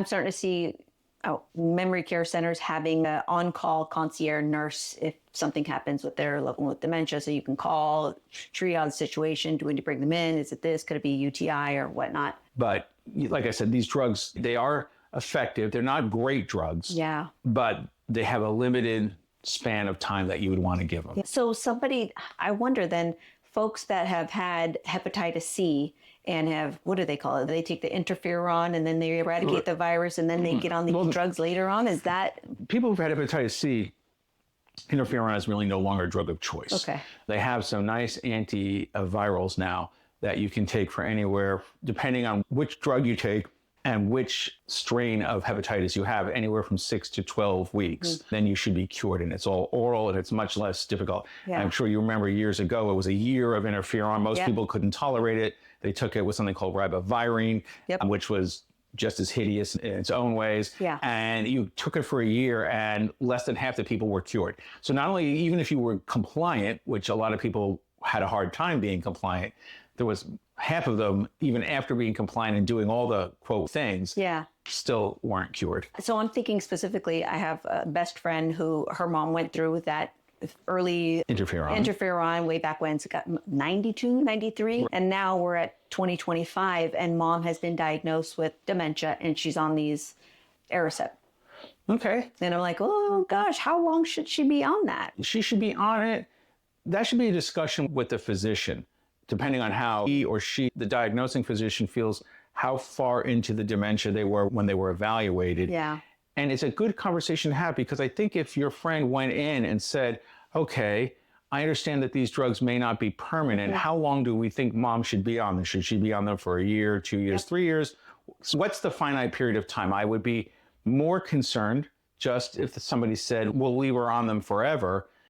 I'm starting to see memory care centers having an on-call concierge nurse if something happens with their loved one with dementia. So you can call, triage the situation. Do we need to bring them in? Is it this? Could it be UTI or whatnot? But like I said, these drugs, they are effective. They're not great drugs. Yeah. But they have a limited span of time that you would want to give them. So I wonder then, folks that have had hepatitis C and have, what do they call it? They take the interferon and then they eradicate the virus and then they get on these drugs later on. Is that? People who've had hepatitis C, interferon is really no longer a drug of choice. Okay. They have some nice antivirals now that you can take for anywhere, depending on which drug you take and which strain of hepatitis you have, anywhere from 6 to 12 weeks, then you should be cured. And it's all oral and it's much less difficult. Yeah. I'm sure you remember years ago, it was a year of interferon. Most people couldn't tolerate it. They took it with something called ribavirin, which was just as hideous in its own ways. Yeah. And you took it for a year and less than half the people were cured. So not only, even if you were compliant, which a lot of people had a hard time being compliant, there was half of them, even after being compliant and doing all the quote things, still weren't cured. So I'm thinking specifically, I have a best friend who her mom went through that early interferon way back when. It's got 92, 93. And now we're at 2025 and mom has been diagnosed with dementia and she's on these Aricept. Okay. And I'm like, oh gosh, how long should she be on that? She should be on it. That should be a discussion with the physician, depending on how he or she, the diagnosing physician, feels how far into the dementia they were when they were evaluated. Yeah. And it's a good conversation to have, because I think if your friend went in and said, okay, I understand that these drugs may not be permanent. How long do we think mom should be on them? Should she be on them for a year, 2 years, 3 years? So what's the finite period of time? I would be more concerned just if somebody said, we'll leave her on them forever.